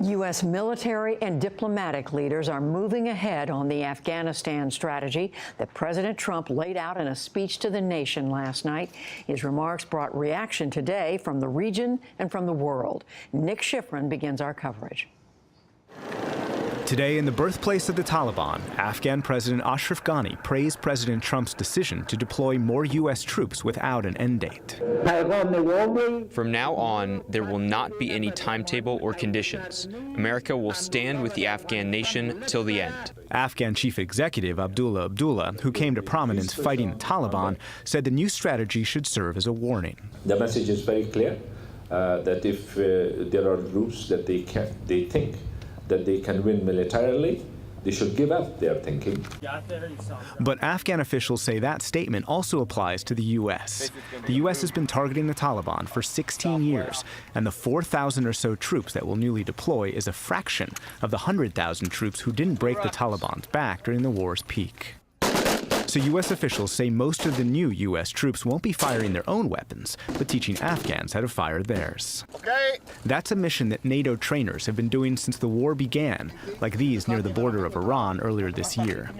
U.S. military and diplomatic leaders are moving ahead on the Afghanistan strategy that President Trump laid out in a speech to the nation last night. His remarks brought reaction today from the region and from the world. Nick Schifrin begins our coverage. Today, in the birthplace of the Taliban, Afghan President Ashraf Ghani praised President Trump's decision to deploy more U.S. troops without an end date. From now on, there will not be any timetable or conditions. America will stand with the Afghan nation till the end. Afghan Chief Executive Abdullah Abdullah, who came to prominence fighting the Taliban, said the new strategy should serve as a warning. The message is very clear that if there are groups that they think that they can win militarily, they should give up their thinking. But Afghan officials say that statement also applies to the U.S. The U.S. has been targeting the Taliban for 16 years, and the 4,000 or so troops that will newly deploy is a fraction of the 100,000 troops who didn't break the Taliban's back during the war's peak. So U.S. officials say most of the new U.S. troops won't be firing their own weapons, but teaching Afghans how to fire theirs. Okay. That's a mission that NATO trainers have been doing since the war began, like these near the border of Iran earlier this year.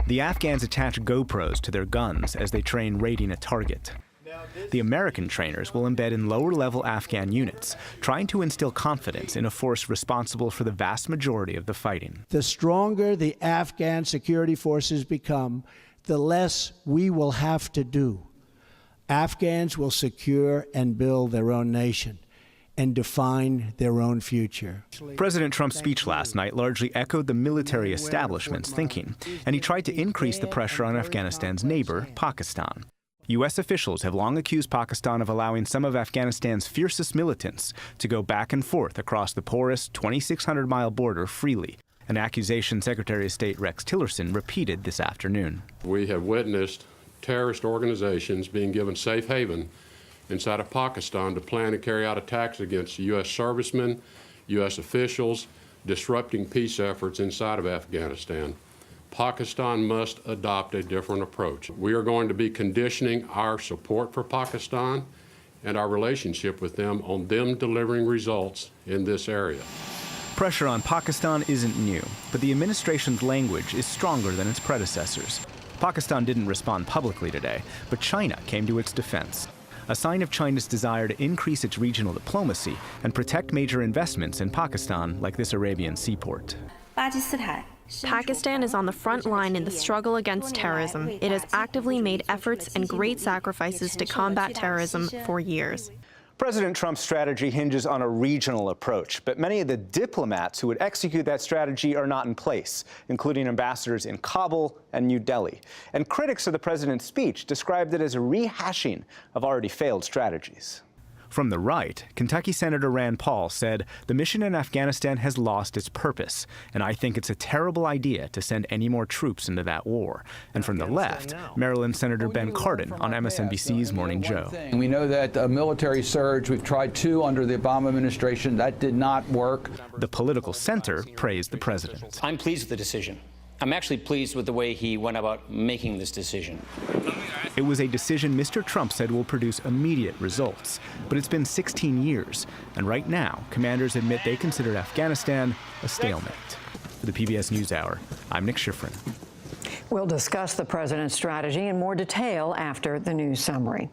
The Afghans attach GoPros to their guns as they train raiding a target. The American trainers will embed in lower-level Afghan units, trying to instill confidence in a force responsible for the vast majority of the fighting. The stronger the Afghan security forces become, the less we will have to do. Afghans will secure and build their own nation and define their own future. President Trump's speech last night largely echoed the military establishment's thinking, and he tried to increase the pressure on Afghanistan's neighbor, Pakistan. U.S. officials have long accused Pakistan of allowing some of Afghanistan's fiercest militants to go back and forth across the porous 2,600-mile border freely, an accusation Secretary of State Rex Tillerson repeated this afternoon. We have witnessed terrorist organizations being given safe haven inside of Pakistan to plan and carry out attacks against U.S. servicemen, U.S. officials, disrupting peace efforts inside of Afghanistan. Pakistan must adopt a different approach. We are going to be conditioning our support for Pakistan and our relationship with them on them delivering results in this area. Pressure on Pakistan isn't new, but the administration's language is stronger than its predecessors. Pakistan didn't respond publicly today, but China came to its defense, a sign of China's desire to increase its regional diplomacy and protect major investments in Pakistan, like this Arabian seaport. Pakistan is on the front line in the struggle against terrorism. It has actively made efforts and great sacrifices to combat terrorism for years. President Trump's strategy hinges on a regional approach, but many of the diplomats who would execute that strategy are not in place, including ambassadors in Kabul and New Delhi. And critics of the president's speech described it as a rehashing of already failed strategies. From the right, Kentucky Senator Rand Paul said, "The mission in Afghanistan has lost its purpose, and I think it's a terrible idea to send any more troops into that war." And from the left, Maryland Senator Ben Cardin on MSNBC's Morning Joe. We know that a military surge, we've tried two under the Obama administration, that did not work. The political center praised the president. I'm pleased with the decision. I'm actually pleased with the way he went about making this decision. It was a decision Mr. Trump said will produce immediate results. But it's been 16 years, and right now, commanders admit they consider Afghanistan a stalemate. For the PBS NewsHour, I'm Nick Schifrin. We'll discuss the president's strategy in more detail after the news summary.